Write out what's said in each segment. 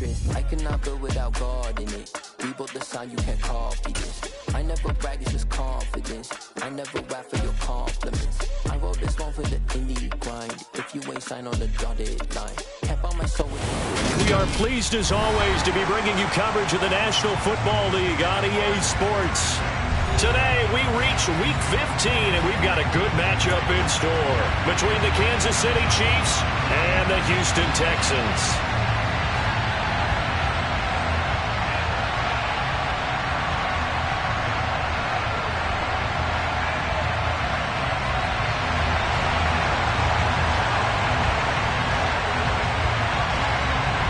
interest. I cannot build without God in it. We built the sound, you can't copy this. I never brag, it's just confidence. I never rap for your compliments. I wrote this one for the indie grind. If you ain't signed on the dotted line, can't buy my soul with. We are pleased as always to be bringing you coverage of the National Football League on EA Sports. Today we reach Week 15 and we've got a good matchup in store between the Kansas City Chiefs and the Houston Texans.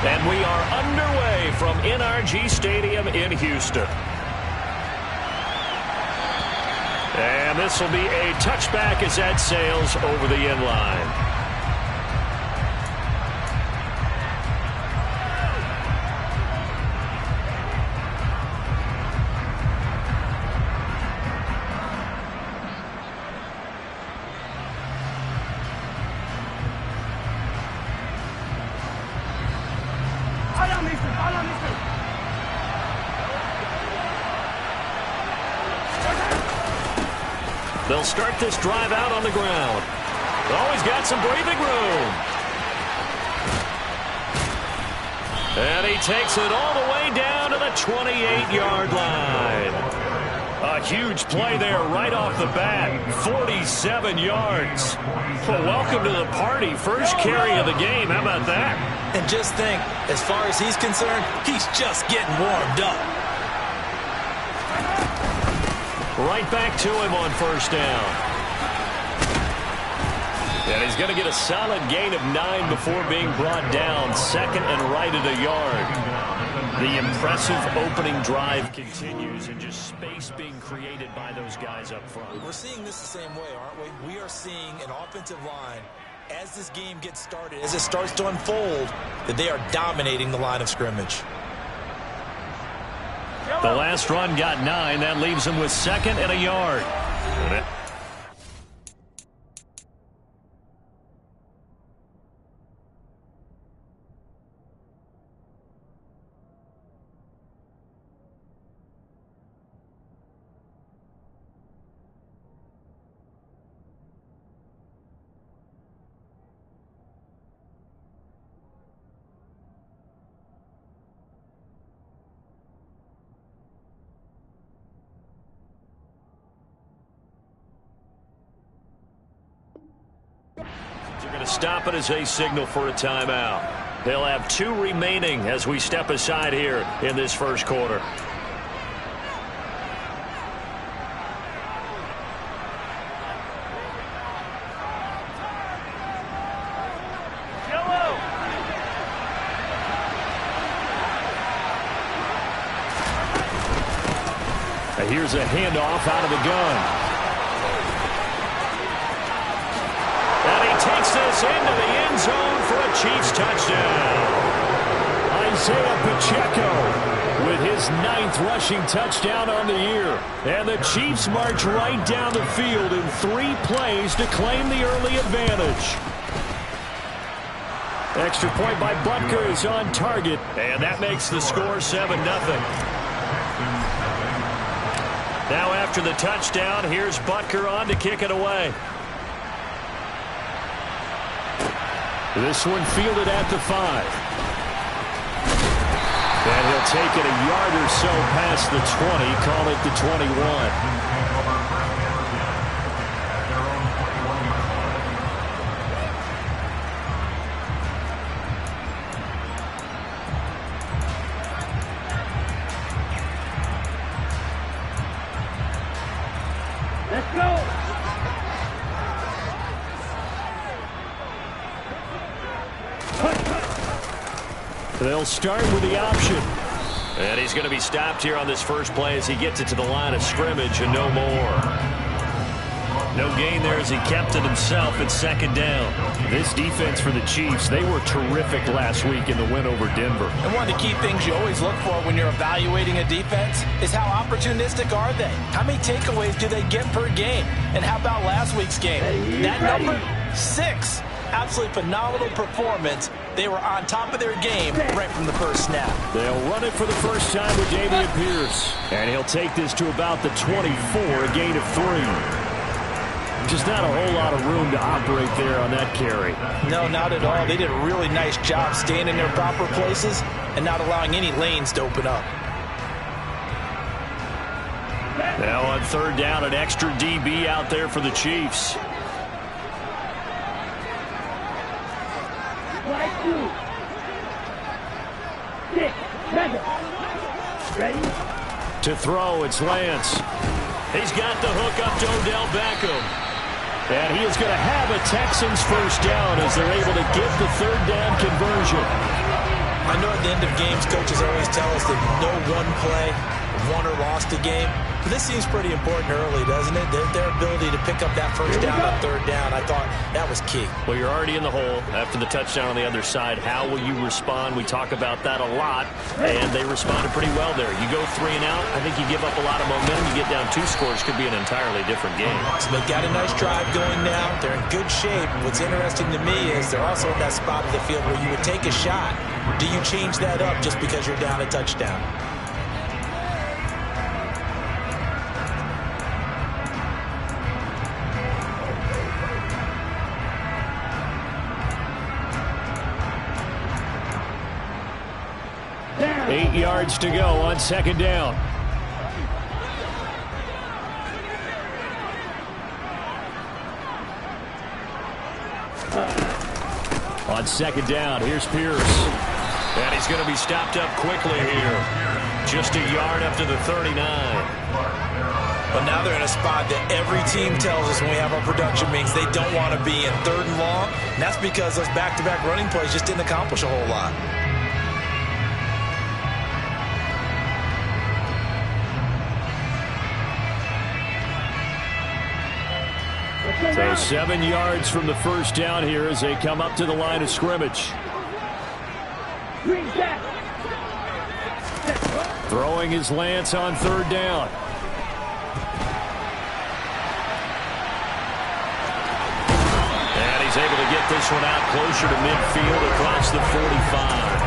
And we are underway from NRG Stadium in Houston. And this will be a touchback as that sails over the end line. They'll start this drive out on the ground. Always got some breathing room. And he takes it all the way down to the 28-yard line. A huge play there right off the bat. 47 yards. Well, welcome to the party. First carry of the game. How about that? And just think, as far as he's concerned, he's just getting warmed up. Right back to him on first down. And he's going to get a solid gain of 9 before being brought down. Second and right at a yard. The impressive opening drive continues, and just space being created by those guys up front. We're seeing this the same way, aren't we? We are seeing an offensive line, as this game gets started, as it starts to unfold, that they are dominating the line of scrimmage. The last run got 9. That leaves him with second and a yard. They're going to stop it as a signal for a timeout. They'll have 2 remaining as we step aside here in this first quarter. Here's a handoff out of the gun. Takes this into the end zone for a Chiefs touchdown. Isaiah Pacheco with his 9th rushing touchdown on the year. And the Chiefs march right down the field in 3 plays to claim the early advantage. Extra point by Butker is on target, and that makes the score 7-0. Now after the touchdown, here's Butker on to kick it away. This one fielded at the 5. And he'll take it a yard or so past the 20, call it the 21. Let's go! They'll start with the option. And he's going to be stopped here on this first play as he gets it to the line of scrimmage and no more. No gain there as he kept it himself at second down. This defense for the Chiefs, they were terrific last week in the win over Denver. And one of the key things you always look for when you're evaluating a defense is how opportunistic are they? How many takeaways do they get per game? And how about last week's game? That number, 6. Absolutely phenomenal performance They were on top of their game right from the first snap. They'll run it for the first time with Dameon Pierce. And he'll take this to about the 24, a gain of 3. Just not a whole lot of room to operate there on that carry. No, not at all. They did a really nice job staying in their proper places and not allowing any lanes to open up. Now on third down, an extra DB out there for the Chiefs. Ready? To throw, it's Lance. He's got the hook up to Odell Beckham. And he is going to have a Texans first down as they're able to get the third down conversion. I know at the end of games, coaches always tell us that no one play won or lost a game. But this seems pretty important early, doesn't it? Their ability to pick up that first down on third down, I thought that was key. Well, you're already in the hole after the touchdown on the other side. How will you respond? We talk about that a lot, and they responded pretty well there. You go 3 and out, I think you give up a lot of momentum. You get down 2 scores, could be an entirely different game. So they've got a nice drive going now. They're in good shape. What's interesting to me is they're also in that spot of the field where you would take a shot. Do you change that up just because you're down a touchdown? Down. 8 yards to go on second down. On second down, here's Pierce. And he's going to be stopped up quickly here. Just a yard up to the 39. But now they're in a spot that every team tells us when we have our production meetings they don't want to be in, 3rd and long. And that's because those back-to-back running plays just didn't accomplish a whole lot. So 7 yards from the first down here as they come up to the line of scrimmage. Throwing his Lance on third down. And he's able to get this one out closer to midfield across the 45.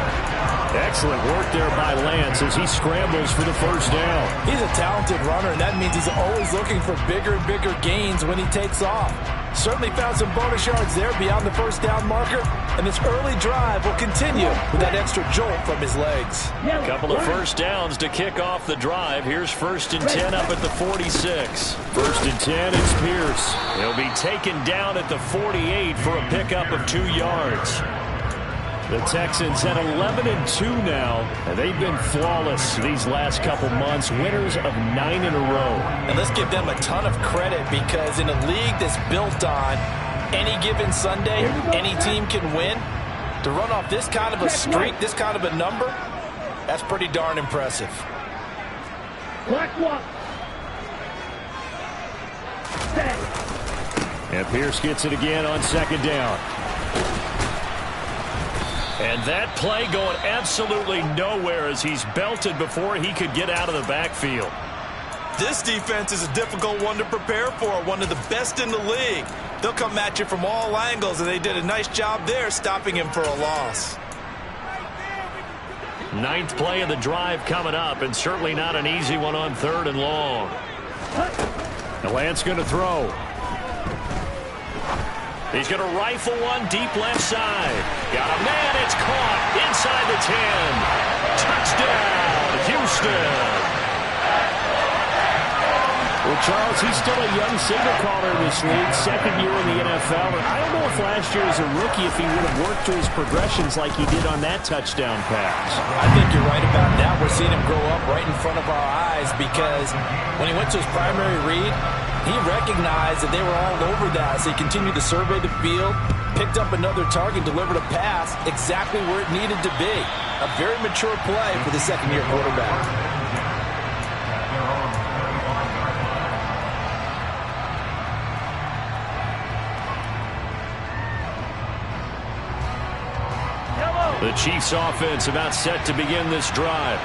Excellent work there by Lance as he scrambles for the first down. He's a talented runner, and that means he's always looking for bigger and bigger gains when he takes off. Certainly found some bonus yards there beyond the first down marker, and this early drive will continue with that extra jolt from his legs. A couple of first downs to kick off the drive. Here's 1st and 10 up at the 46. 1st and 10, it's Pierce. He'll be taken down at the 48 for a pickup of 2 yards. The Texans at 11-2 now, and they've been flawless these last couple months, winners of 9 in a row. And let's give them a ton of credit because in a league that's built on any given Sunday, any team can win. To run off this kind of a streak, this kind of a number, that's pretty darn impressive. And Pierce gets it again on second down. And that play going absolutely nowhere as he's belted before he could get out of the backfield. This defense is a difficult one to prepare for, one of the best in the league. They'll come at you from all angles, and they did a nice job there stopping him for a loss. 9th play of the drive coming up, and certainly not an easy one on 3rd and long. The Lance going to throw. He's going to rifle one deep left side. Got a man. It's caught inside the 10. Touchdown, Houston. Well, Charles, he's still a young signal caller in this league, 2nd year in the NFL. And I don't know if last year as a rookie if he would have worked through his progressions like he did on that touchdown pass. I think you're right about that. We're seeing him grow up right in front of our eyes because when he went to his primary read, he recognized that they were all over that as he continued to survey the field, picked up another target, delivered a pass exactly where it needed to be. A very mature play for the 2nd-year quarterback. The Chiefs offense about set to begin this drive.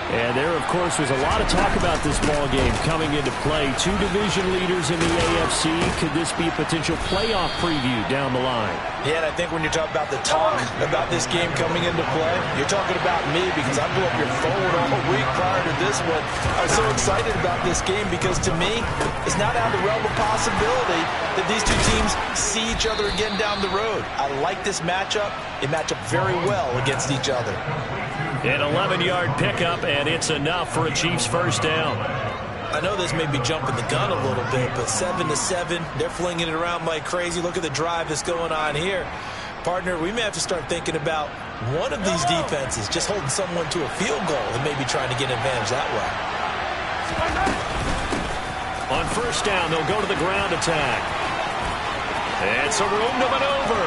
And there, of course, was a lot of talk about this ball game coming into play. Two division leaders in the AFC. Could this be a potential playoff preview down the line? Yeah, and I think when you're talking about the talk about this game coming into play, you're talking about me because I blew up your phone all week prior to this one. I was so excited about this game because, to me, it's not out of the realm of possibility that these two teams see each other again down the road. I like this matchup. They match up very well against each other. An 11-yard pickup, and it's enough for a Chiefs first down. I know this may be jumping the gun a little bit, but 7-7, they're flinging it around like crazy. Look at the drive that's going on here. Partner, we may have to start thinking about one of these defenses just holding someone to a field goal and maybe trying to get an advantage that way. On first down, they'll go to the ground attack. And some room to maneuver.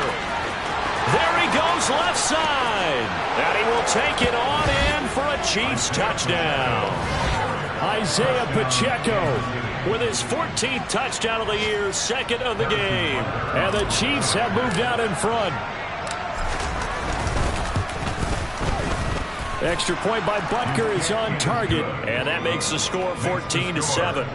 There he goes left side. And he will take it on in for a Chiefs touchdown. Isaiah Pacheco with his 14th touchdown of the year, second of the game. And the Chiefs have moved out in front. Extra point by Butker is on target. And that makes the score 14-7.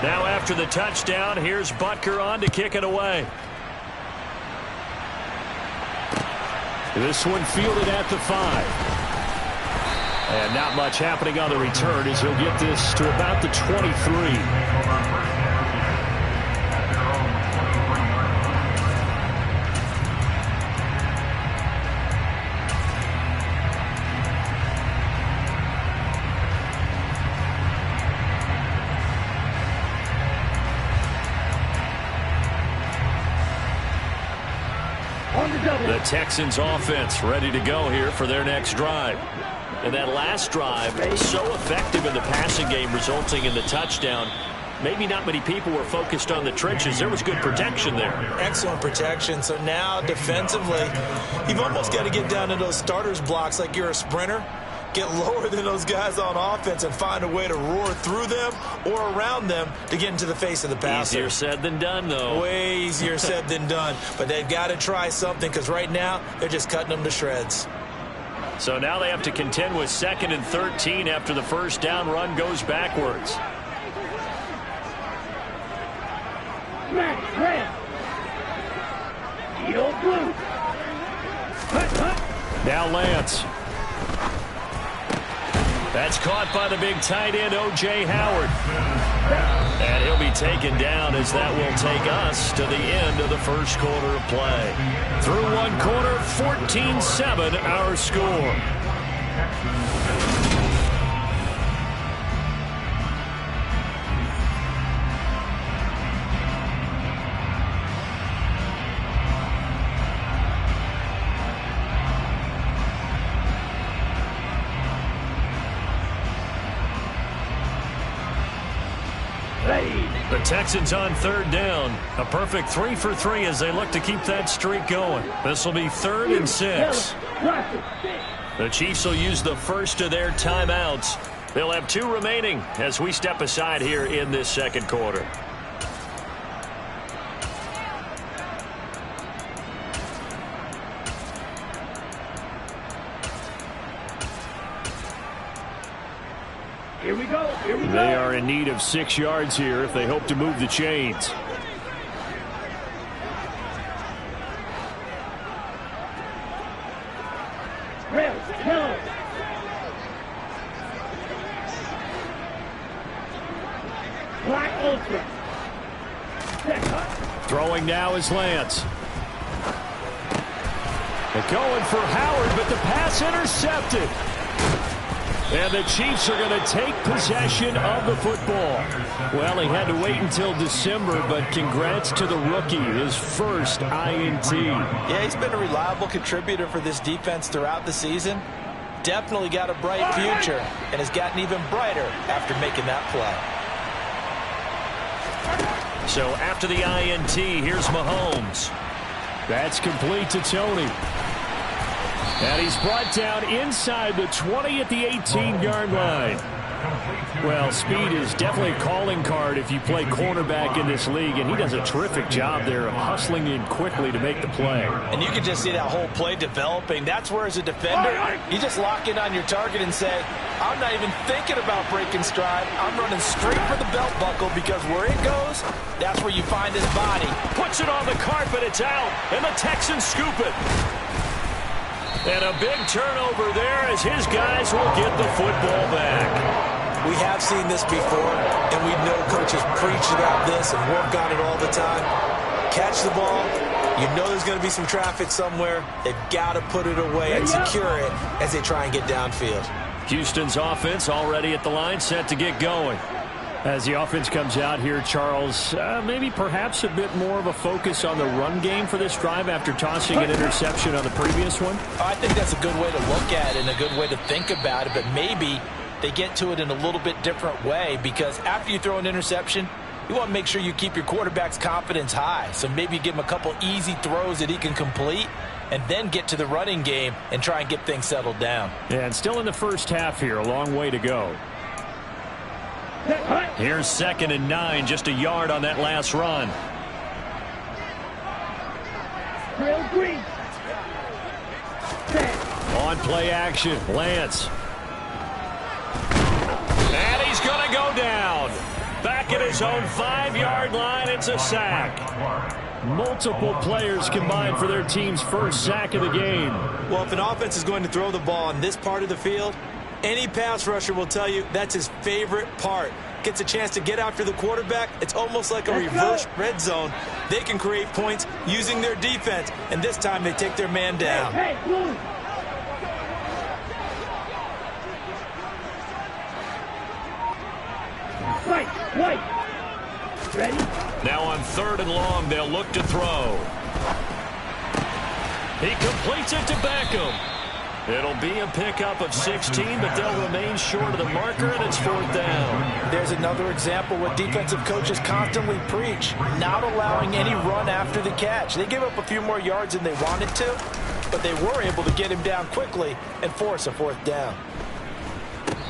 Now after the touchdown, here's Butker on to kick it away. This one fielded at the 5. And not much happening on the return as he'll get this to about the 23. The Texans offense ready to go here for their next drive. And that last drive, so effective in the passing game, resulting in the touchdown. Maybe not many people were focused on the trenches. There was good protection there. Excellent protection. So now, defensively, you've almost got to get down to those starters blocks like you're a sprinter. Get lower than those guys on offense and find a way to roar through them or around them to get into the face of the passer. Easier said than done, though. Way easier said than done. But they've got to try something because right now, they're just cutting them to shreds. So now they have to contend with 2nd and 13 after the first down run goes backwards. Now Lance. That's caught by the big tight end, O.J. Howard. And he'll be taken down as that will take us to the end of the first quarter of play. Through one quarter, 14-7 our score. The Texans on third down. A perfect 3 for 3 as they look to keep that streak going. This will be 3rd and 6. The Chiefs will use the first of their timeouts. They'll have 2 remaining as we step aside here in this second quarter. Here we go. They are in need of 6 yards here if they hope to move the chains. Black Ultra. Throwing now is Lance. They're going for Howard, but the pass intercepted. And the Chiefs are going to take possession of the football. Well, he had to wait until December, but congrats to the rookie, his first INT. Yeah, he's been a reliable contributor for this defense throughout the season. Definitely got a bright future and has gotten even brighter after making that play. So after the INT, here's Mahomes. That's complete to Tony. And he's brought down inside the 20 at the 18-yard line. Well, speed is definitely a calling card if you play cornerback in this league, and he does a terrific job there of hustling in quickly to make the play. And you can just see that whole play developing. That's where, as a defender, you just lock in on your target and say, I'm not even thinking about breaking stride. I'm running straight for the belt buckle, because where it goes, that's where you find his body. Puts it on the carpet, it's out, and the Texans scoop it. And a big turnover there as his guys will get the football back. We have seen this before, and we know coaches preach about this and work on it all the time. Catch the ball. You know there's going to be some traffic somewhere. They've got to put it away and secure it as they try and get downfield. Houston's offense already at the line, set to get going. As the offense comes out here, Charles, maybe perhaps a bit more of a focus on the run game for this drive after tossing an interception on the previous one? I think that's a good way to look at it and a good way to think about it, but maybe they get to it in a little bit different way, because after you throw an interception, you want to make sure you keep your quarterback's confidence high. So maybe you give him a couple easy throws that he can complete and then get to the running game and try and get things settled down. Yeah, and still in the first half here, a long way to go. Here's 2nd and 9, just a yard on that last run. Green. On play action, Lance. And he's going to go down. Back at his own 5-yard line, it's a sack. Multiple players combined for their team's first sack of the game. Well, if an offense is going to throw the ball on this part of the field, any pass rusher will tell you that's his favorite part. Gets a chance to get after the quarterback. It's almost like a reverse red zone. They can create points using their defense, and this time they take their man down. Right. Ready? Now on 3rd and long, they'll look to throw. He completes it to Beckham. It'll be a pickup of 16, but they'll remain short of the marker, and it's 4th down. There's another example what defensive coaches constantly preach, not allowing any run after the catch. They gave up a few more yards than they wanted to, but they were able to get him down quickly and force a 4th down.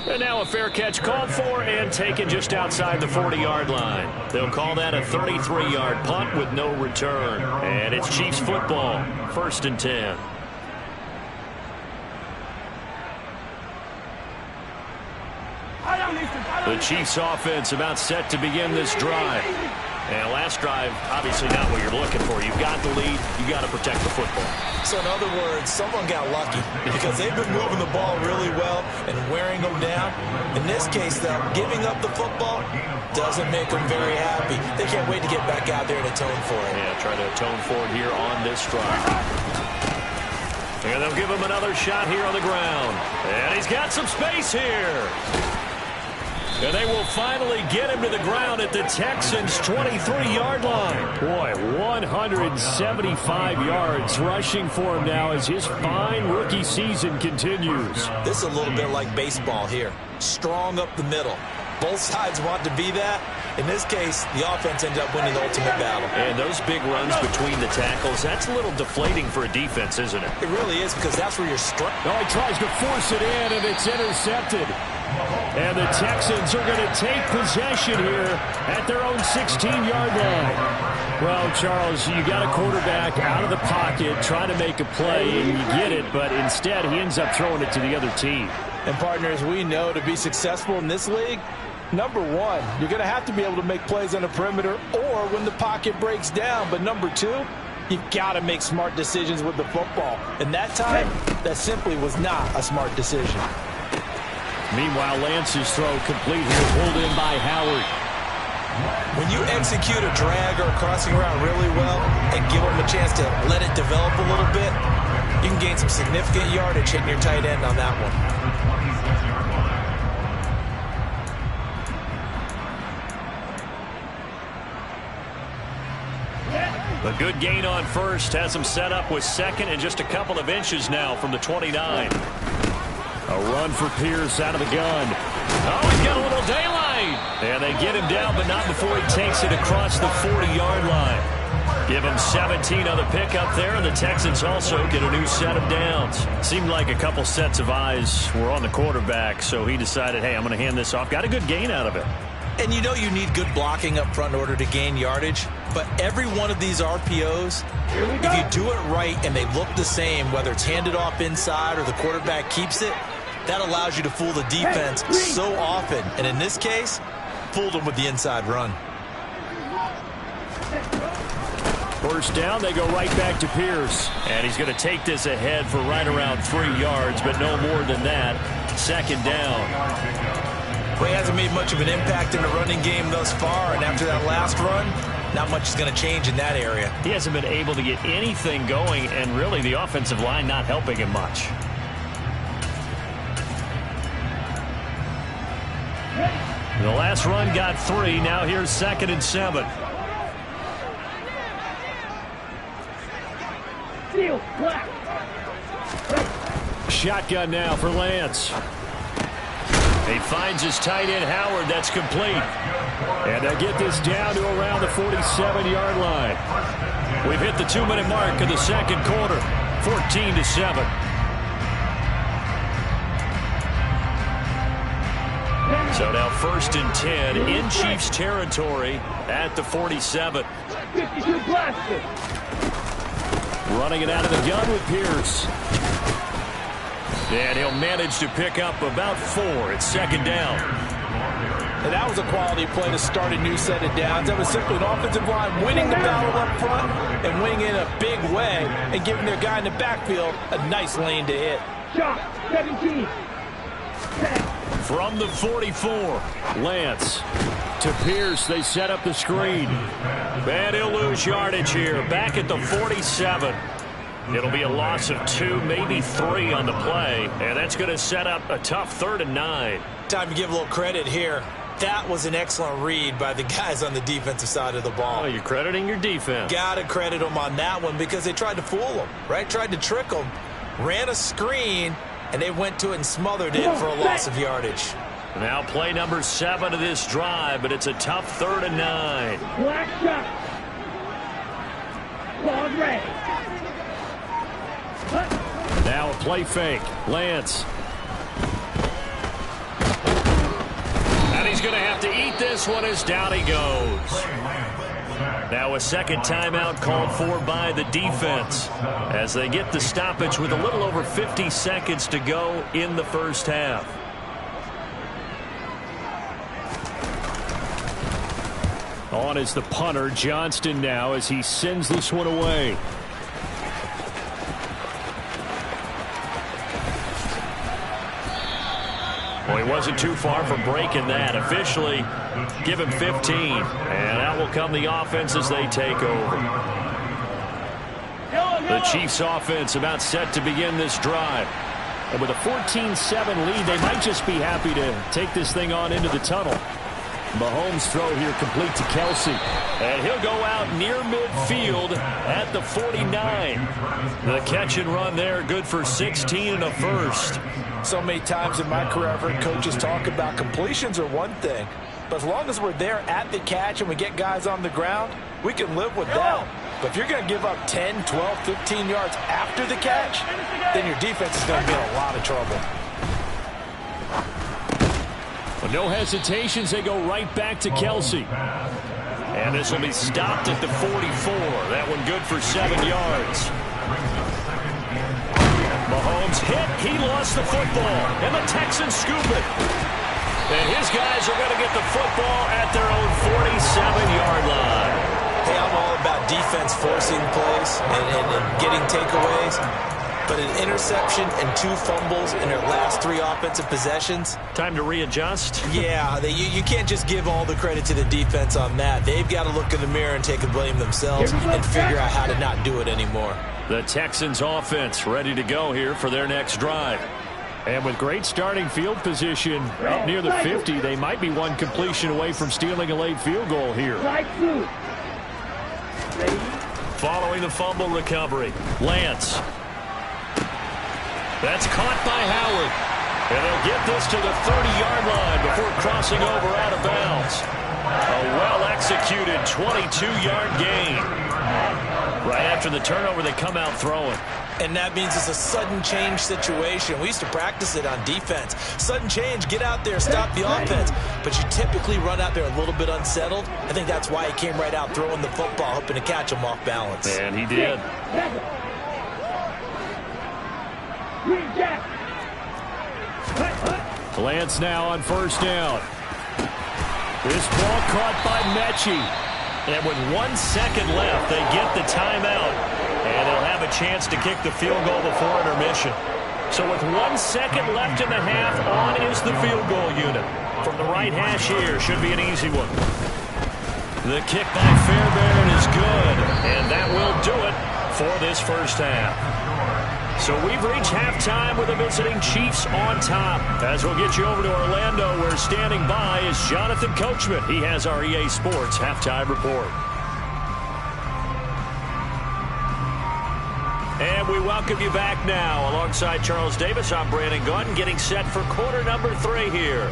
And now a fair catch called for and taken just outside the 40-yard line. They'll call that a 33-yard punt with no return. And it's Chiefs football, 1st and 10. The Chiefs offense about set to begin this drive. And last drive, obviously not what you're looking for. You've got the lead. You've got to protect the football. So in other words, someone got lucky because they've been moving the ball really well and wearing them down. In this case, though, giving up the football doesn't make them very happy. They can't wait to get back out there and atone for it. Yeah, try to atone for it here on this drive. And they'll give him another shot here on the ground. And he's got some space here. And they will finally get him to the ground at the Texans' 23-yard line. Boy, 175 yards rushing for him now as his fine rookie season continues. This is a little bit like baseball here. Strong up the middle. Both sides want to be that. In this case, the offense ended up winning the ultimate battle. And those big runs between the tackles, that's a little deflating for a defense, isn't it? It really is, because that's where you're struck. Oh, he tries to force it in, and it's intercepted. And the Texans are going to take possession here at their own 16-yard line. Well, Charles, you got a quarterback out of the pocket trying to make a play, and you get it, but instead he ends up throwing it to the other team. And partners, we know to be successful in this league, number one, you're going to have to be able to make plays on the perimeter or when the pocket breaks down. But number two, you've got to make smart decisions with the football. And that time, that simply was not a smart decision. Meanwhile, Lance's throw complete here, pulled in by Howard. When you execute a drag or a crossing route really well and give them a chance to let it develop a little bit, you can gain some significant yardage hitting your tight end on that one. A good gain on first has him set up with 2nd and just a couple of inches now from the 29. A run for Pierce out of the gun. Oh, he's got a little daylight. And they get him down, but not before he takes it across the 40-yard line. Give them 17 on the pickup there, and the Texans also get a new set of downs. Seemed like a couple sets of eyes were on the quarterback, so he decided, hey, I'm going to hand this off. Got a good gain out of it. And you know you need good blocking up front in order to gain yardage, but every one of these RPOs, if you do it right and they look the same, whether it's handed off inside or the quarterback keeps it, that allows you to fool the defense so often. And in this case, fooled them with the inside run. First down, they go right back to Pierce. And he's going to take this ahead for right around 3 yards, but no more than that. Second down. Well, he hasn't made much of an impact in the running game thus far, and after that last run, not much is going to change in that area. He hasn't been able to get anything going, and really the offensive line not helping him much. The last run got 3. Now here's 2nd and 7. Shotgun now for Lance. He finds his tight end, Howard. That's complete. And they'll get this down to around the 47-yard line. We've hit the 2-minute mark of the second quarter. 14-7. So now 1st and 10 in Chiefs territory at the 47. 52 blaster. Running it out of the gun with Pierce. And he'll manage to pick up about 4. It's 2nd down. And that was a quality play to start a new set of downs. That was simply an offensive line winning the battle up front and winning in a big way and giving their guy in the backfield a nice lane to hit. Shot 17. From the 44, Lance to Pierce. They set up the screen. And he'll lose yardage here. Back at the 47. It'll be a loss of 2, maybe 3 on the play. And that's going to set up a tough 3rd and 9. Time to give a little credit here. That was an excellent read by the guys on the defensive side of the ball. Oh, you're crediting your defense. Got to credit them on that one because they tried to fool them, right? Tried to trick them. Ran a screen, and they went to it and smothered it for a loss of yardage. Now play number 7 of this drive, but it's a tough 3rd and 9. Black shot. Ball ready. Now a play fake. Lance. And he's going to have to eat this one as down he goes. Now a second timeout called for by the defense as they get the stoppage with a little over 50 seconds to go in the first half. On is the punter, Johnston, now as he sends this one away. Well, he wasn't too far from breaking that. Officially, give him 15. And out will come the offense as they take over. The Chiefs offense about set to begin this drive. And with a 14-7 lead, they might just be happy to take this thing on into the tunnel. Mahomes' throw here complete to Kelsey. And he'll go out near midfield at the 49. The catch and run there, good for 16 and a first. So many times in my career I've heard coaches talk about completions are one thing. But as long as we're there at the catch and we get guys on the ground, we can live with that. But if you're going to give up 10, 12, 15 yards after the catch, then your defense is going to be in a lot of trouble. Well, no hesitations. They go right back to Kelsey. And this will be stopped at the 44. That one good for 7 yards. Mahomes hit. He lost the football. And the Texans scoop it. And his guys are going to get the football at their own 47-yard line. Hey, I'm all about defense forcing plays and getting takeaways. But an interception and 2 fumbles in their last 3 offensive possessions. Time to readjust? Yeah, you can't just give all the credit to the defense on that. They've got to look in the mirror and take the blame themselves and figure out how to not do it anymore. The Texans offense ready to go here for their next drive. And with great starting field position up near the 50, they might be one completion away from stealing a late field goal here. Following the fumble recovery, Lance. That's caught by Howard. And they'll get this to the 30-yard line before crossing over out of bounds. A well-executed 22-yard gain. Right after the turnover, they come out throwing. And that means it's a sudden change situation. We used to practice it on defense. Sudden change, get out there, stop the offense. But you typically run out there a little bit unsettled. I think that's why he came right out throwing the football, hoping to catch him off balance. And he did. Lance now on first down. This ball caught by Mechie. And with 1 second left, they get the timeout. And they'll have a chance to kick the field goal before intermission. So with 1 second left in the half, on is the field goal unit. From the right hash here, should be an easy one. The kick by Fairbairn is good. And that will do it for this first half. So we've reached halftime with the visiting Chiefs on top. As we'll get you over to Orlando, where standing by is Jonathan Coachman. He has our EA Sports halftime report. And we welcome you back now. Alongside Charles Davis, I'm Brandon Gaudin, getting set for quarter number 3 here.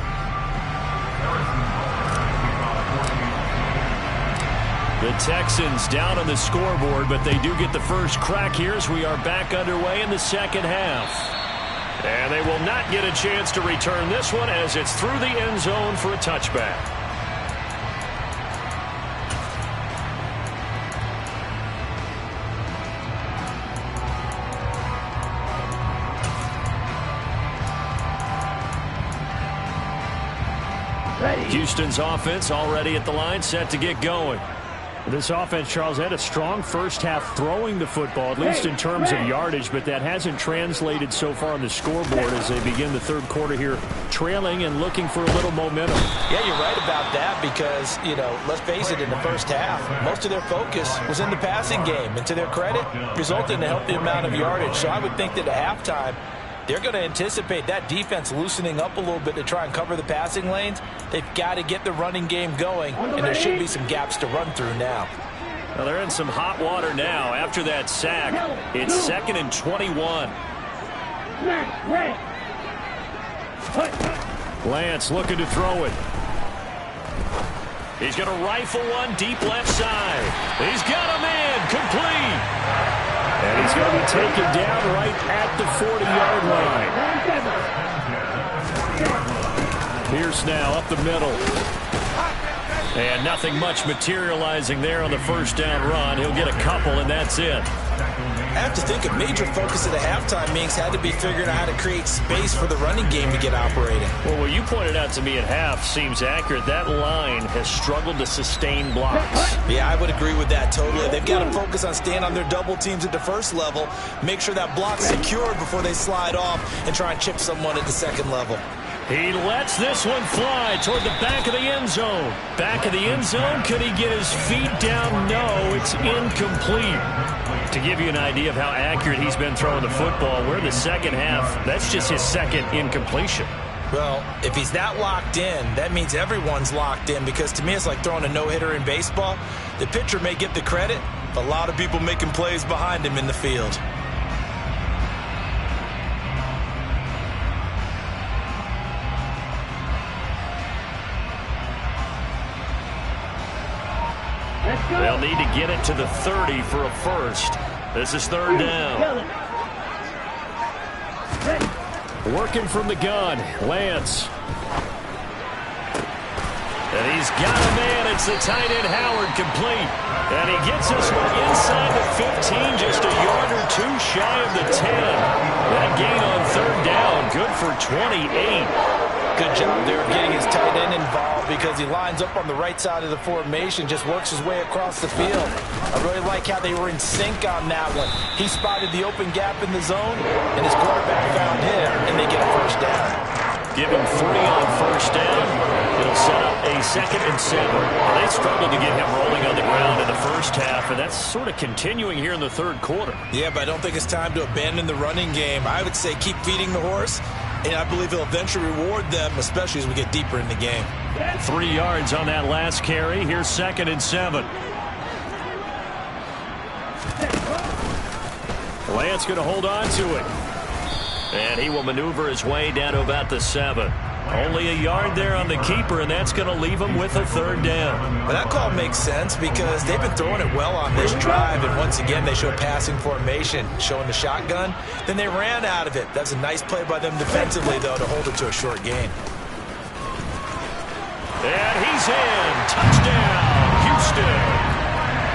The Texans down on the scoreboard, but they do get the first crack here as we are back underway in the second half. And they will not get a chance to return this one as it's through the end zone for a touchback. Houston's offense already at the line, set to get going. This offense, Charles, had a strong first half throwing the football, at least in terms of yardage, but that hasn't translated so far on the scoreboard as they begin the third quarter here, trailing and looking for a little momentum. Yeah, you're right about that because, let's face it, in the first half, most of their focus was in the passing game, and to their credit, resulted in a healthy amount of yardage. So I would think that at halftime, they're going to anticipate that defense loosening up a little bit to try and cover the passing lanes. They've got to get the running game going, and there should be some gaps to run through now. Well, they're in some hot water now. After that sack, it's 2nd and 21. Lance looking to throw it. He's going to rifle one deep left side. He's got a man complete. And he's going to be taken down right at the 40-yard line. Pierce now up the middle. And nothing much materializing there on the first down run. He'll get a couple, and that's it. I have to think a major focus at the halftime meetings had to be figuring out how to create space for the running game to get operating. Well, what you pointed out to me at half seems accurate. That line has struggled to sustain blocks. Yeah, I would agree with that totally. They've got to focus on staying on their double teams at the first level, make sure that block's secured before they slide off and try and chip someone at the second level. He lets this one fly toward the back of the end zone. Back of the end zone, could he get his feet down? No, it's incomplete. To give you an idea of how accurate he's been throwing the football, we're in the second half. That's just his second incompletion. Well, if he's that locked in, that means everyone's locked in, because to me it's like throwing a no-hitter in baseball. The pitcher may get the credit, but a lot of people making plays behind him in the field. They'll need to get it to the 30 for a first. This is third down. Working from the gun, Lance. And he's got a man. It's the tight end, Howard, complete. And he gets this one inside the 15, just a yard or two shy of the 10. That gain on third down, good for 28. Good job there of getting his tight end involved, because he lines up on the right side of the formation, just works his way across the field. I really like how they were in sync on that one. He spotted the open gap in the zone, and his quarterback found him, and they get a first down. Give him 3 on first down. It'll set up a 2nd and 7. They struggled to get him rolling on the ground in the first half, and that's sort of continuing here in the third quarter. Yeah, but I don't think it's time to abandon the running game. I would say keep feeding the horse, and I believe he'll eventually reward them, especially as we get deeper in the game. 3 yards on that last carry. Here's 2nd and 7. Lance going to hold on to it. And he will maneuver his way down to about the 7. Only a yard there on the keeper, and that's going to leave him with a third down. Well, that call makes sense because they've been throwing it well on this drive, and once again they show passing formation, showing the shotgun. Then they ran out of it. That's a nice play by them defensively, though, to hold it to a short gain. And he's in. Touchdown, Houston.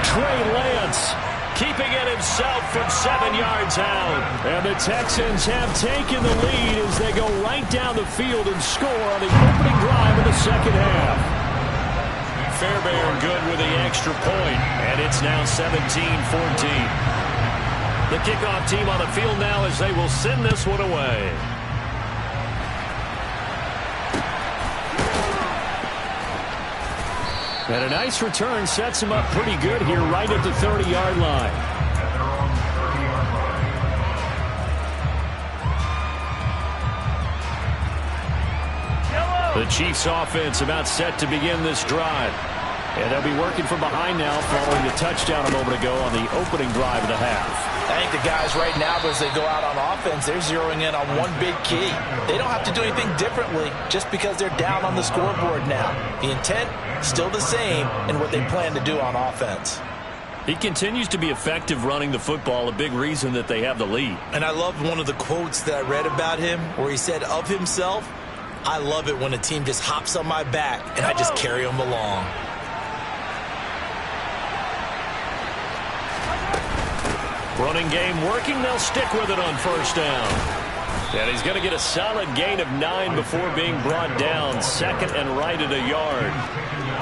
Trey Lance keeping it himself from 7 yards out. And the Texans have taken the lead as they go right down the field and score on the opening drive of the second half. Fairbairn good with the extra point, and it's now 17-14. The kickoff team on the field now as they will send this one away. And a nice return sets him up pretty good here right at the 30-yard line. The Chiefs offense about set to begin this drive. And they'll be working from behind now following the touchdown a moment ago on the opening drive of the half. I think the guys right now, as they go out on offense, they're zeroing in on one big key. They don't have to do anything differently just because they're down on the scoreboard now. The intent, still the same in what they plan to do on offense. He continues to be effective running the football, a big reason that they have the lead. And I love one of the quotes that I read about him where he said of himself, "I love it when a team just hops on my back and I just carry them along." Running game working. They'll stick with it on first down. And he's going to get a solid gain of 9 before being brought down. Second and right at a yard.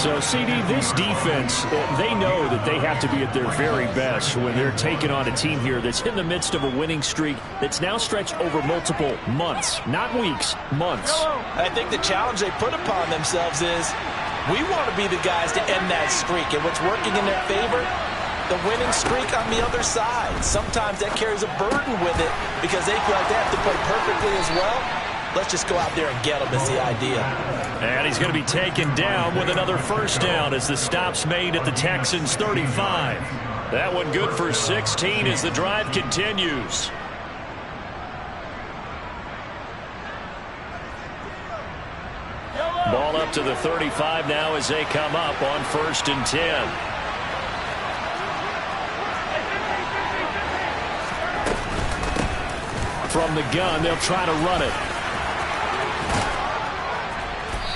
So, CD, this defense, they know that they have to be at their very best when they're taking on a team here that's in the midst of a winning streak that's now stretched over multiple months, not weeks, months. I think the challenge they put upon themselves is we want to be the guys to end that streak. And what's working in their favor? The winning streak on the other side. Sometimes that carries a burden with it because they feel like they have to play perfectly as well. Let's just go out there and get them is the idea. And he's going to be taken down with another first down as the stop's made at the Texans' 35. That one good for 16 as the drive continues. Ball up to the 35 now as they come up on 1st and 10. From the gun, they'll try to run it.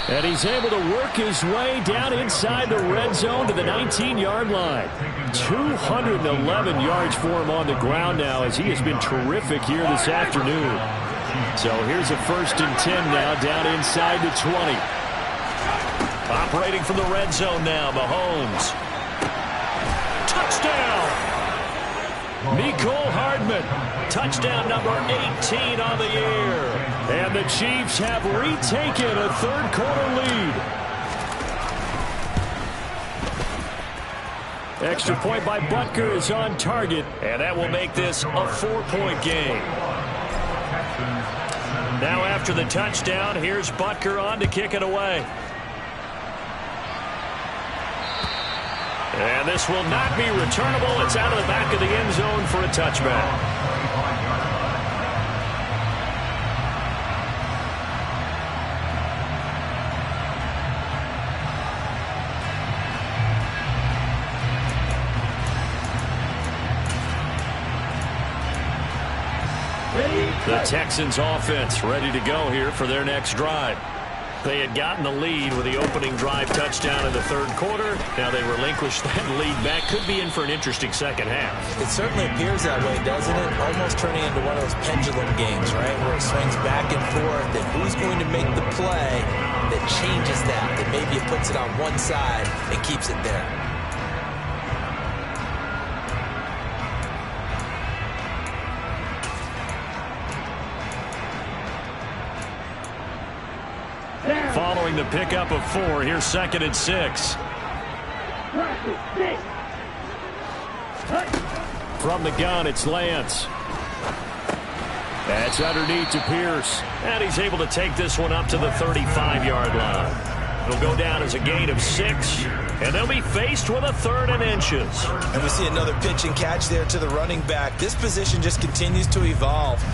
And he's able to work his way down inside the red zone to the 19-yard line. 211 yards for him on the ground now as he has been terrific here this afternoon. So here's a 1st and 10 now down inside the 20. Operating from the red zone now, Mahomes. Touchdown! Mecole Hardman. Touchdown number 18 on the year. And the Chiefs have retaken a third-quarter lead. Extra point by Butker is on target, and that will make this a 4-point game. Now after the touchdown, here's Butker on to kick it away. And this will not be returnable. It's out of the back of the end zone for a touchback. The Texans offense ready to go here for their next drive. They had gotten the lead with the opening drive touchdown in the third quarter. Now they relinquish that lead back. Could be in for an interesting second half. It certainly appears that way, doesn't it? Almost turning into one of those pendulum games, right? Where it swings back and forth. And who's going to make the play that changes that? That maybe it puts it on one side and keeps it there. Following the pickup of 4, here's 2nd and 6. From the gun, it's Lance. That's underneath to Pierce. And he's able to take this one up to the 35-yard line. It'll go down as a gain of 6, and they'll be faced with a 3rd and inches. And we see another pitch and catch there to the running back. This position just continues to evolve.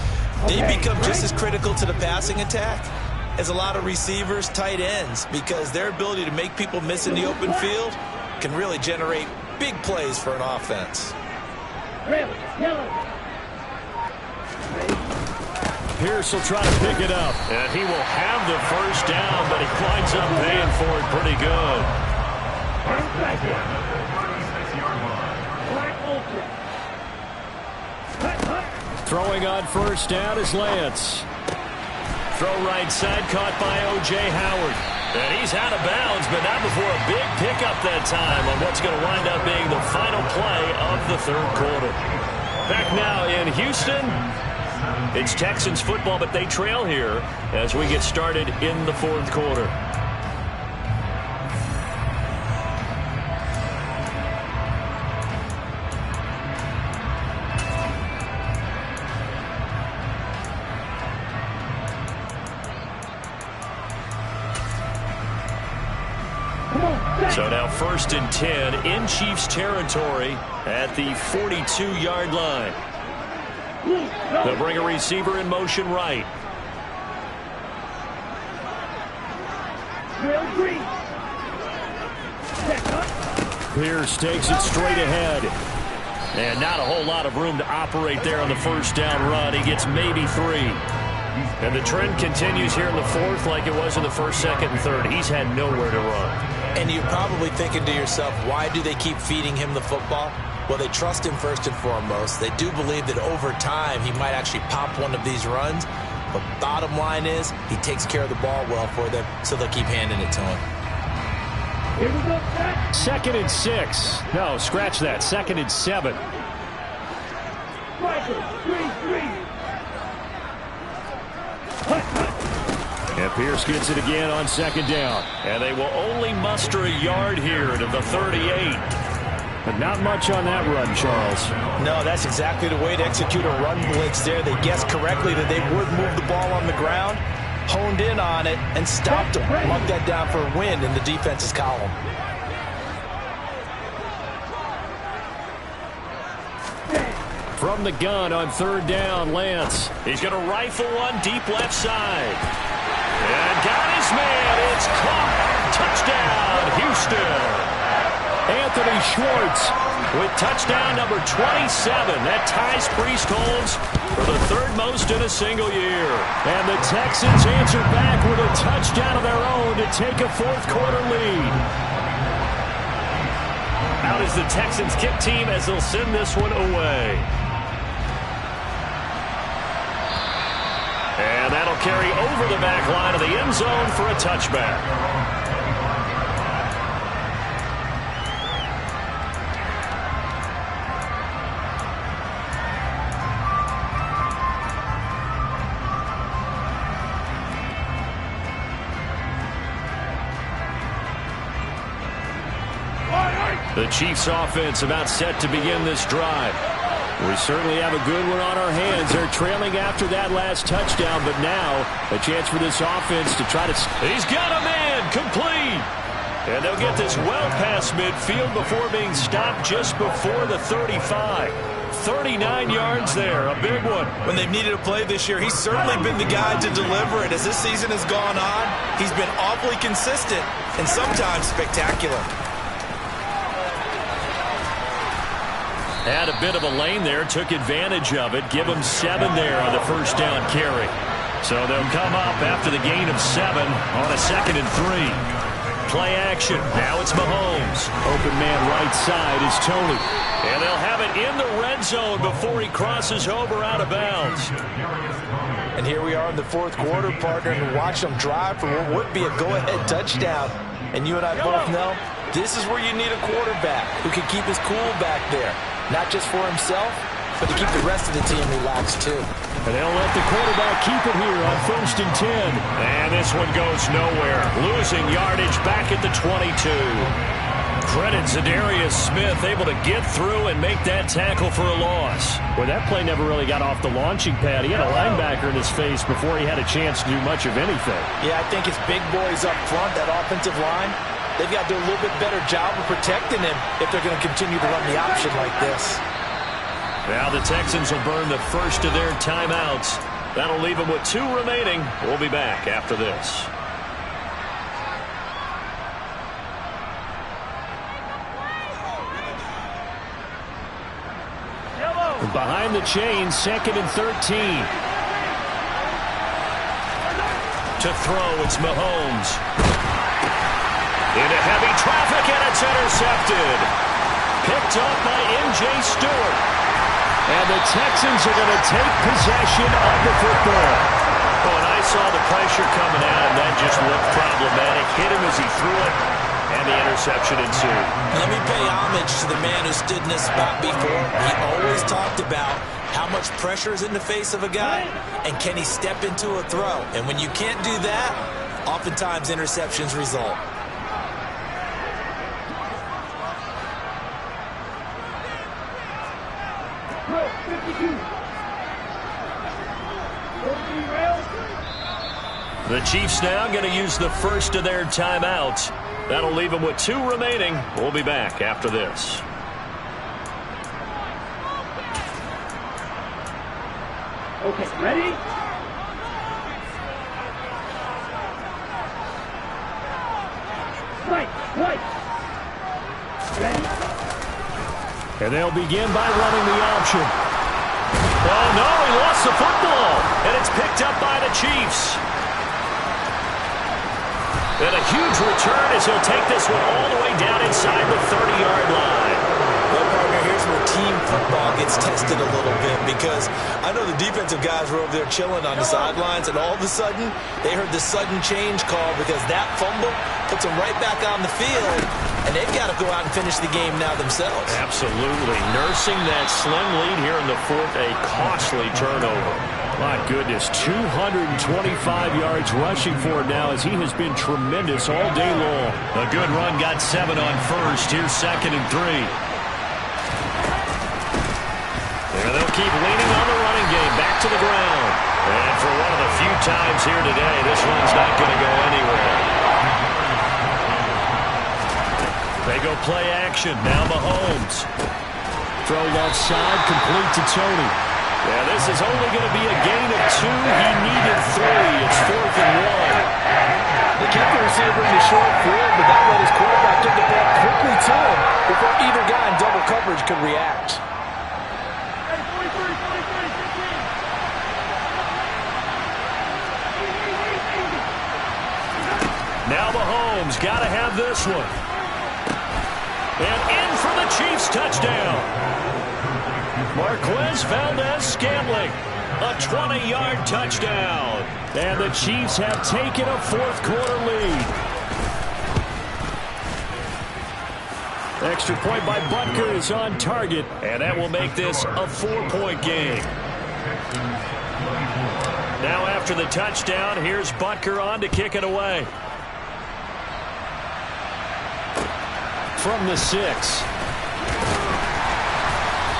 They become just as critical to the passing attack is a lot of receivers, tight ends, because their ability to make people miss in the open field can really generate big plays for an offense. Pierce will try to pick it up. And he will have the first down, but he winds up paying for it pretty good. Throwing on first down is Lance. Throw right side, caught by O.J. Howard. And he's out of bounds, but not before a big pickup that time on what's going to wind up being the final play of the third quarter. Back now in Houston, it's Texans football, but they trail here as we get started in the fourth quarter. So now 1st and 10 in Chiefs territory at the 42-yard line. They'll bring a receiver in motion right. Pierce takes it straight ahead. And not a whole lot of room to operate there on the first down run. He gets maybe 3. And the trend continues here in the fourth like it was in the first, second, and third. He's had nowhere to run. And you're probably thinking to yourself, why do they keep feeding him the football? Well, they trust him first and foremost. They do believe that over time he might actually pop one of these runs. But bottom line is he takes care of the ball well for them, so they'll keep handing it to him. 2nd and 6. No, scratch that. 2nd and 7. And Pierce gets it again on 2nd down. And they will only muster a yard here to the 38. But not much on that run, Charles. No, that's exactly the way to execute a run blitz there. They guessed correctly that they would move the ball on the ground, honed in on it, and stopped them. Mark that down for a win in the defense's column. From the gun on 3rd down, Lance. He's going to rifle one deep left side. And got his man. It's caught. Touchdown, Houston. Anthony Schwartz with touchdown number 27. That ties Priest-Holmes for the 3rd most in a single year. And the Texans answer back with a touchdown of their own to take a fourth quarter lead. Out is the Texans kick team as they'll send this one away. And that'll carry over the back line of the end zone for a touchback. The Chiefs offense about set to begin this drive. We certainly have a good one on our hands. They're trailing after that last touchdown, but now a chance for this offense to try to... He's got a man, complete. And they'll get this well past midfield before being stopped just before the 35. 39 yards there, a big one. When they've needed a play this year, he's certainly been the guy to deliver it. As this season has gone on, he's been awfully consistent and sometimes spectacular. Had a bit of a lane there, took advantage of it. Give him 7 there on the first down carry. So they'll come up after the gain of 7 on a 2nd and 3. Play action. Now it's Mahomes. Open man right side is Tony. And they'll have it in the red zone before he crosses over out of bounds. And here we are in the fourth quarter, partner, and watch them drive for what would be a go-ahead touchdown. And you and I both know this is where you need a quarterback who can keep his cool back there. Not just for himself, but to keep the rest of the team relaxed, too. And they'll let the quarterback keep it here on 1st and 10. And this one goes nowhere. Losing yardage back at the 22. Credit Zadarius Smith able to get through and make that tackle for a loss. Well, that play never really got off the launching pad. He had a linebacker in his face before he had a chance to do much of anything. Yeah, I think his big boys up front, that offensive line, they've got to do a little bit better job of protecting him if they're going to continue to run the option like this. Now the Texans will burn the first of their timeouts That'll leave him with 2 remaining. We'll be back after this. Behind the chains, 2nd and 13. To throw, it's Mahomes. Into heavy traffic, and it's intercepted. Picked up by M.J. Stewart. And the Texans are going to take possession of the football. Oh, and I saw the pressure coming out, and that just looked problematic. Hit him as he threw it, and the interception ensued. Let me pay homage to the man who stood in this spot before. He always talked about how much pressure is in the face of a guy, and can he step into a throw. And when you can't do that, oftentimes interceptions result. The Chiefs now going to use the first of their timeouts. That'll leave them with 2 remaining. We'll be back after this. Okay, ready? Right. Ready? And they'll begin by running the option. Oh, no, he lost the football. And it's picked up by the Chiefs. And a huge return as he'll take this one all the way down inside the 30-yard line. Well, partner, here's where team football gets tested a little bit, because I know the defensive guys were over there chilling on the sidelines, and all of a sudden, they heard the sudden change call because that fumble puts them right back on the field, and they've got to go out and finish the game now themselves. Absolutely. Nursing that slim lead here in the 4th, a costly turnover. My goodness, 225 yards rushing for it now as he has been tremendous all day long. A good run, got 7 on first. Here's 2nd and 3. And they'll keep leaning on the running game, back to the ground. And for one of the few times here today, this one's not going to go anywhere. They go play action, now Mahomes. Throw left side, complete to Tony. Yeah, this is only going to be a gain of 2. He needed 3. It's 4th and 1. They kept the receiver in the short field, but that let his quarterback get the ball quickly to him before either guy in double coverage could react. Now Mahomes got to have this one. And in for the Chiefs touchdown. Marquez Valdez-Scantling, a 20-yard touchdown. And the Chiefs have taken a 4th quarter lead. Extra point by Butker is on target, and that will make this a 4-point game. Now after the touchdown, here's Butker on to kick it away. From the 6.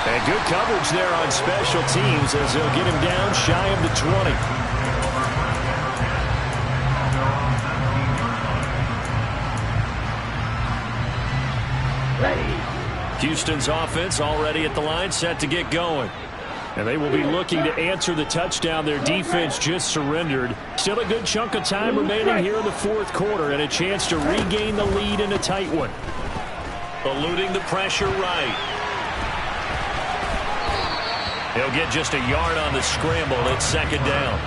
And good coverage there on special teams as they'll get him down shy of the 20. Ready. Houston's offense already at the line, set to get going. And they will be looking to answer the touchdown their defense just surrendered. Still a good chunk of time remaining here in the 4th quarter and a chance to regain the lead in a tight one. Eluding the pressure right. He'll get just a yard on the scramble. It's 2nd down.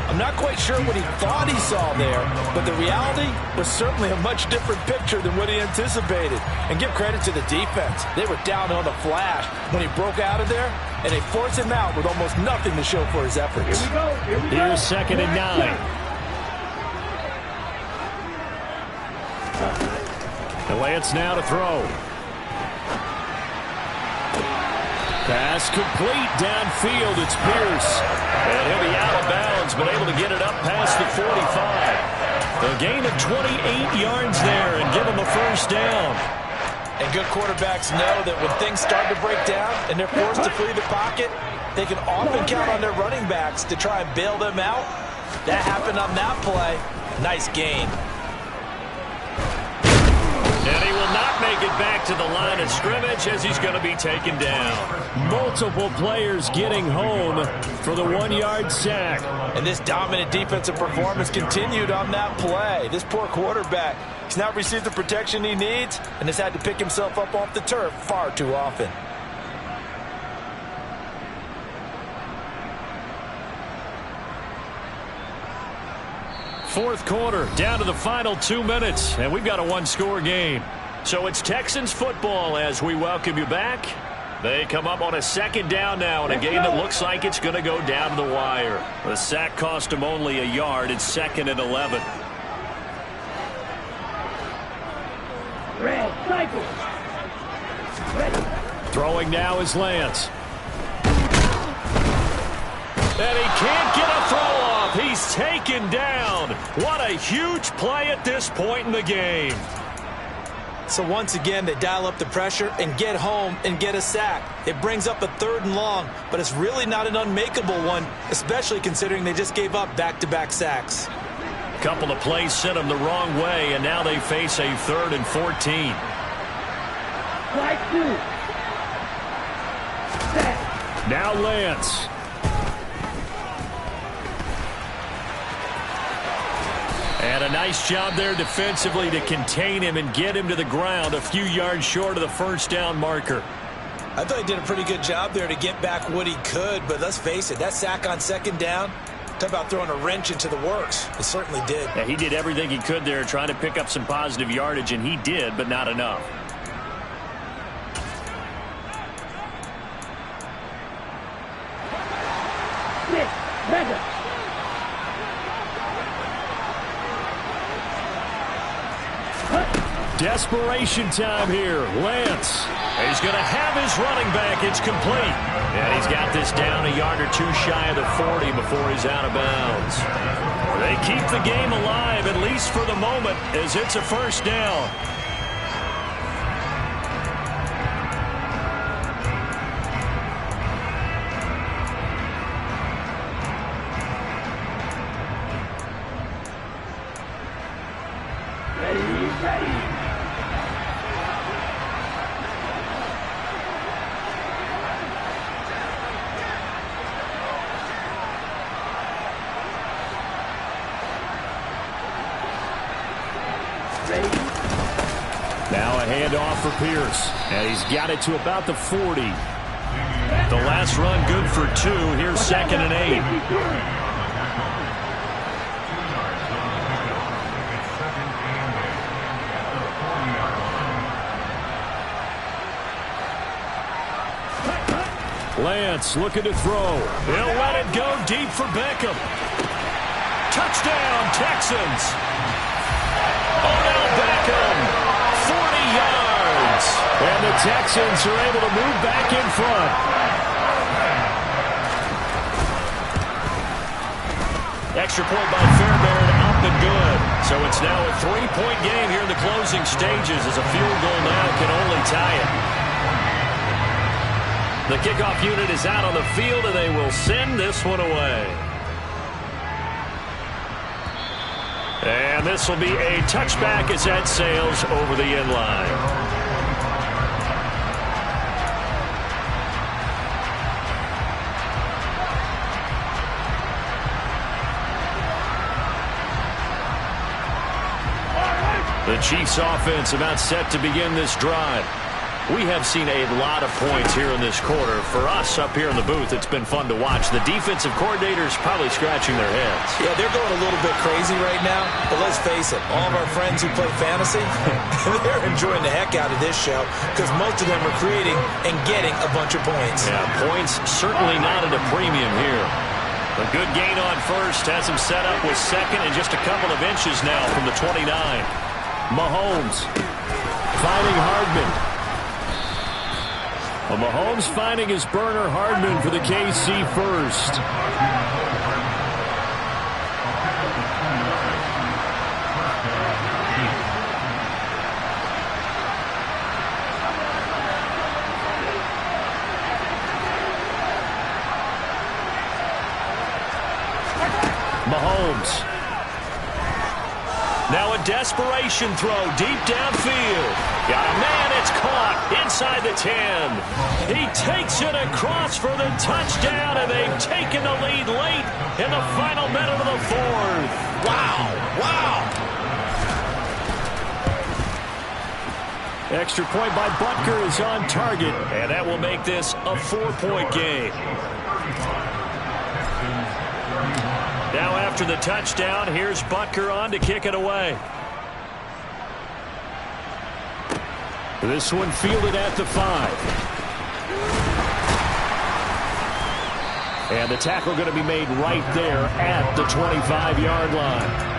I'm not quite sure what he thought he saw there, but the reality was certainly a much different picture than what he anticipated. And give credit to the defense. They were down on the flash when he broke out of there, and they forced him out with almost nothing to show for his efforts. Here we go. Here's 2nd and 9. And Lance now to throw. Pass complete downfield. It's Pierce. And he'll be out of bounds, but able to get it up past the 45. A gain of 28 yards there and give him a 1st down. And good quarterbacks know that when things start to break down and they're forced to flee the pocket, they can often count on their running backs to try and bail them out. That happened on that play. Nice gain. And he will not make it back to the line of scrimmage as he's going to be taken down. Multiple players getting home for the 1-yard sack. And this dominant defensive performance continued on that play. This poor quarterback, he's not received the protection he needs and has had to pick himself up off the turf far too often. Fourth quarter, down to the final 2 minutes, and we've got a one-score game. So it's Texans football as we welcome you back. They come up on a second down now in a game that looks like it's going to go down to the wire. The sack cost him only a yard. It's 2nd and 11. Red, cycle. Ready. Throwing now is Lance. And he can't get a throw off. He's taken down. What a huge play at this point in the game. So once again, they dial up the pressure and get home and get a sack. It brings up a 3rd and long, but it's really not an unmakeable one, especially considering they just gave up back-to-back sacks. A couple of plays sent them the wrong way, and now they face a 3rd and 14. Strike 2. Set. Now Lance. And a nice job there defensively to contain him and get him to the ground a few yards short of the first down marker. I thought he did a pretty good job there to get back what he could, but let's face it, that sack on 2nd down, talk about throwing a wrench into the works. It certainly did. Yeah, he did everything he could there trying to pick up some positive yardage, and he did, but not enough. Six. Mega. Desperation time here. Lance. He's going to have his running back. It's complete. And he's got this down a yard or two shy of the 40 before he's out of bounds. They keep the game alive, at least for the moment, as it's a first down. Now a handoff for Pierce. And he's got it to about the 40. The last run good for 2. Here's 2nd and 8. Lance looking to throw. He'll let it go deep for Beckham. Touchdown, Texans. Odell Beckham, 40 yards. And the Texans are able to move back in front. Extra point by Fairbairn, up and good. So it's now a 3-point game here in the closing stages as a field goal now can only tie it. The kickoff unit is out on the field, and they will send this one away. And this will be a touchback as that sails over the end line. The Chiefs offense about set to begin this drive. We have seen a lot of points here in this quarter. For us up here in the booth, it's been fun to watch. The defensive coordinators probably scratching their heads. Yeah, they're going a little bit crazy right now. But let's face it, all of our friends who play fantasy, they're enjoying the heck out of this show because most of them are creating and getting a bunch of points. Yeah, points certainly not at a premium here. A good gain on first has him set up with 2nd and just a couple of inches now from the 29. Mahomes finding Hardman. Well, Mahomes finding his burner Hardman for the KC first. Mahomes. Now a desperation throw deep downfield. Got a man, it's caught inside the 10. He takes it across for the touchdown, and they've taken the lead late in the final minute of the fourth. Wow, wow. Extra point by Butker is on target. And that will make this a 4-point game. Now after the touchdown, here's Butker on to kick it away. This one fielded at the 5. And the tackle going to be made right there at the 25-yard line.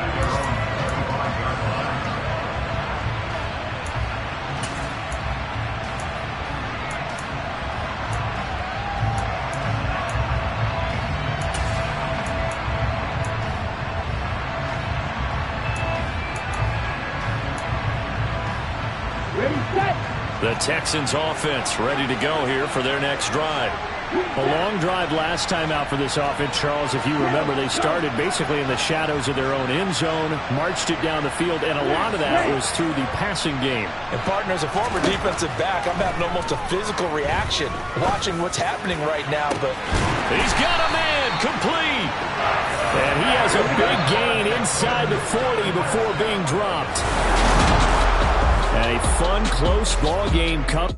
The Texans offense ready to go here for their next drive. A long drive last time out for this offense, Charles. If you remember, they started basically in the shadows of their own end zone, marched it down the field, and a lot of that was through the passing game. And, partner, as a former defensive back, I'm having almost a physical reaction watching what's happening right now. But he's got a man complete. And he has a big gain inside the 40 before being dropped. And a fun, close ball game comes.